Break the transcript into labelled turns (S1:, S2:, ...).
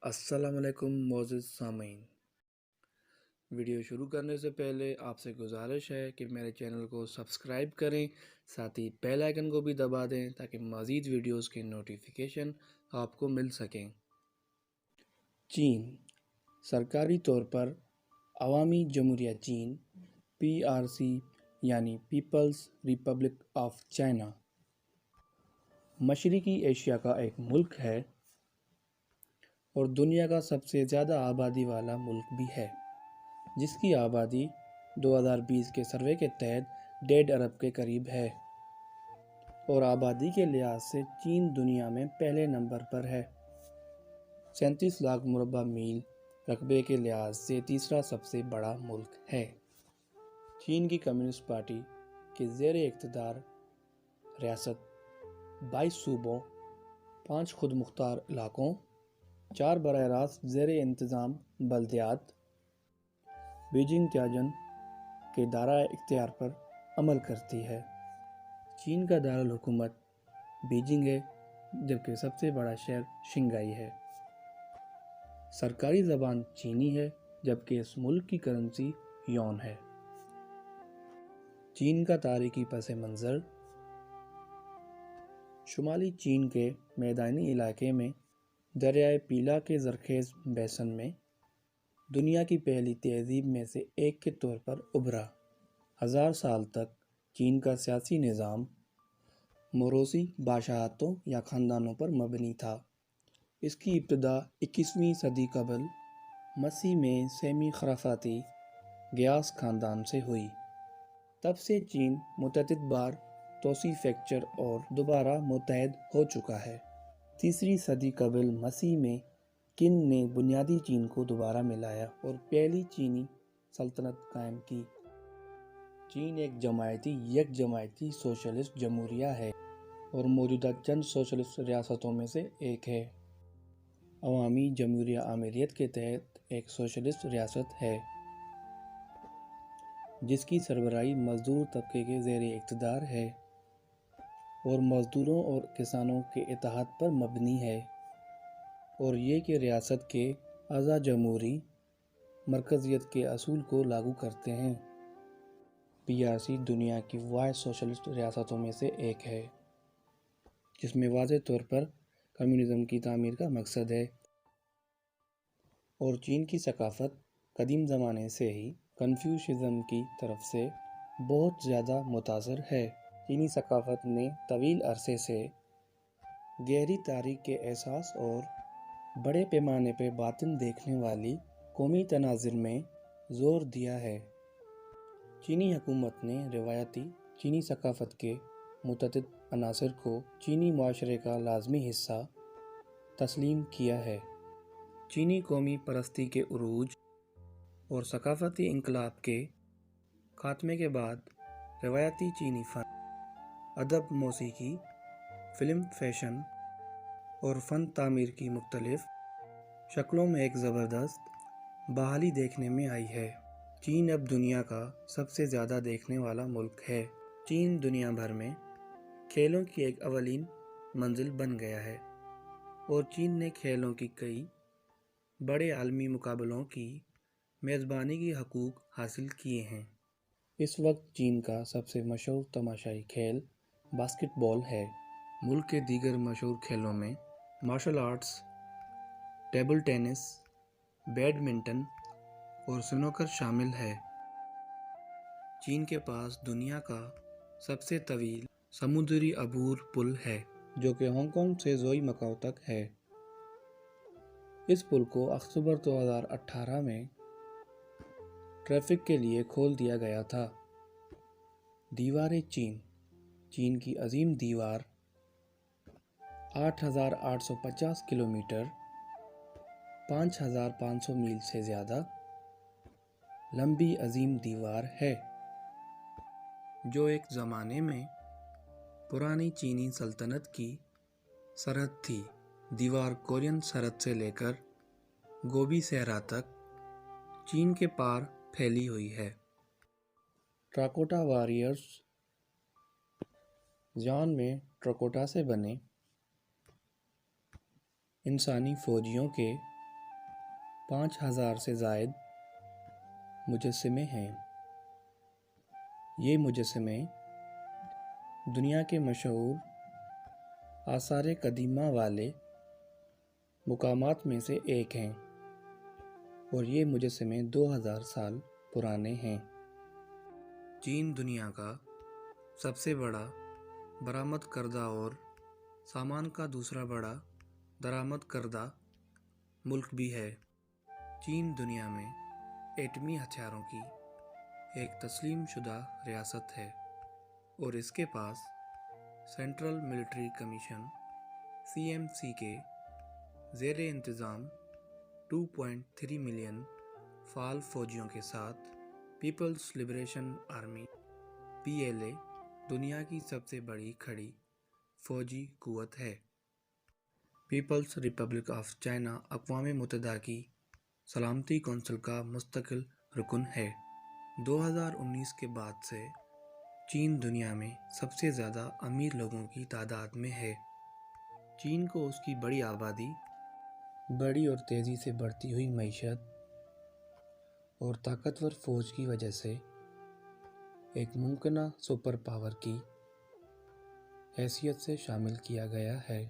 S1: अस्सलाम वालेकुम मोअज़्ज़िज़ सामीन। वीडियो शुरू करने से पहले आपसे गुजारिश है कि मेरे चैनल को सब्सक्राइब करें, साथ ही बेल आइकन को भी दबा दें ताकि मज़ीद वीडियोस की नोटिफिकेशन आपको मिल सकें। चीन सरकारी तौर पर अवामी जमहूरिया चीन PRC यानी पीपल्स रिपब्लिक ऑफ चाइना मशरक़ी एशिया का एक मुल्क है और दुनिया का सबसे ज़्यादा आबादी वाला मुल्क भी है, जिसकी आबादी 2020 के सर्वे के तहत 1.5 अरब के करीब है और आबादी के लिहाज से चीन दुनिया में पहले नंबर पर है। 37 लाख मुरबा मील रकबे के लिहाज से तीसरा सबसे बड़ा मुल्क है। चीन की कम्युनिस्ट पार्टी के ज़ेर इक़्तिदार रियासत 22 सूबों, 5 खुद मुख्तार इलाकों, 4 बराह रास्त ज़ेर इंतज़ाम बल्दियात बीजिंग त्याजन के दायरा इख्तियार पर अमल करती है। चीन का दारुल हुकूमत बीजिंग है, जबकि सबसे बड़ा शहर शंघाई है। सरकारी ज़बान चीनी है, जबकि इस मुल्क की करेंसी यौन है। चीन का तारीखी पस मंज़र शुमाली चीन के मैदानी इलाके में दरियाए पीला के ज़रखेज़ बेसन में दुनिया की पहली तहज़ीब में से एक के तौर पर उभरा। 1000 साल तक चीन का सियासी निज़ाम मोरोसी बादशाहतों या ख़ानदानों पर मबनी था। इसकी इब्तिदा 21वीं सदी कबल मसीह में सेमी खराफाती गियास ख़ानदान से हुई। तब से चीन मुतअद्दिद बार तोसी फ्रैक्चर और दोबारा मुत्तहद हो चुका है। 3री सदी कबल मसीह में किन ने बुनियादी चीन को दोबारा मिलाया और पहली चीनी सल्तनत कायम की। चीन एक यक जमायती सोशलिस्ट जमहूरिया है और मौजूदा चंद सोशलिस्ट रियासतों में से एक है। अवामी जमहूरिया आमीरियत के तहत एक सोशलिस्ट रियासत है, जिसकी सरबराही मजदूर तबके के ज़ेर इक़्तिदार है और मज़दूरों और किसानों के इत्तेहाद पर मबनी है, और ये कि रियासत के आज़ा जमहूरी मरकज़ियत के असूल को लागू करते हैं। PRC दुनिया की वाहिद सोशलिस्ट रियासतों में से एक है, जिसमें वाज़ेह तौर पर कम्युनिज़म की तामीर का मकसद है, और चीन की सकाफ़त कदीम ज़माने से ही कन्फ्यूशिज़म की तरफ से बहुत ज़्यादा मुतासर है। चीनी सकाफ़त ने तवील अरसे से गहरी तारीख़ के एहसास और बड़े पैमाने पर बातिन देखने वाली कौमी तनाज़ुर में ज़ोर दिया है। चीनी हुकूमत ने रिवायती चीनी सकाफ़त के मुतअद्दिद अनासर को चीनी मुआशरे का लाज़मी हिस्सा तस्लीम किया है। चीनी कौमी परस्ती के उरूज और सकाफ़ती इनकलाब के खात्मे के बाद रिवायती चीनी फ़न, अदब, मौसीकी, फ़िल्म, फ़ैशन और फ़न तामीर की मुख्तलिफ़ शक्लों में एक ज़बरदस्त बहाली देखने में आई है। चीन अब दुनिया का सबसे ज़्यादा देखने वाला मुल्क है। चीन दुनिया भर में खेलों की एक अवलीन मंजिल बन गया है और चीन ने खेलों की कई बड़े आलमी मुकाबलों की मेज़बानी की हकूक़ हासिल किए हैं। इस वक्त चीन का सबसे मशहूर तमाशाई खेल बास्केटबॉल है। मुल्क के दीगर मशहूर खेलों में martial arts, table tennis, badminton और स्नूकर शामिल है। चीन के पास दुनिया का सबसे तवील समुद्री अबूर पुल है, जो कि हांगकांग से जोई मकाओ तक है। इस पुल को अक्टूबर 2018 में ट्रैफिक के लिए खोल दिया गया था। दीवार चीन, चीन की अजीम दीवार 8,850 किलोमीटर 5,500 मील से ज़्यादा लंबी अजीम दीवार है, जो एक ज़माने में पुरानी चीनी सल्तनत की सरहद थी। दीवार कोरियन सरहद से लेकर गोबी सहरा तक चीन के पार फैली हुई है। टेराकोटा वॉरियर्स जान में टेराकोटा से बने इंसानी फ़ौजियों के 5,000 से ज़ायद मुजस्समे हैं। ये मुजस्समे दुनिया के मशहूर आसार कदीमा वाले मुकामात में से एक हैं और ये मुजस्समे 2000 साल पुराने हैं। चीन दुनिया का सबसे बड़ा बरामद करदा और सामान का दूसरा बड़ा दरामद करदा मुल्क भी है। चीन दुनिया में एटमी हथियारों की एक तस्लीम शुदा रियासत है और इसके पास सेंट्रल मिलिट्री कमीशन CMC के ज़ेरे इंतज़ाम 2.3 मिलियन फ़ाल फ़ौजियों के साथ पीपल्स लिबरेशन आर्मी PLA दुनिया की सबसे बड़ी खड़ी फ़ौजी कुव्वत है। पीपल्स रिपब्लिक ऑफ चाइना अक़वाम मुत्तहिदा की सलामती कौंसिल का मुस्तकिल रुकन है। 2019 के बाद से चीन दुनिया में सबसे ज़्यादा अमीर लोगों की तादाद में है। चीन को उसकी बड़ी आबादी, बड़ी और तेज़ी से बढ़ती हुई मईशत और ताकतवर फ़ौज की वजह से एक मुमकिना सुपर पावर की हैसियत से शामिल किया गया है।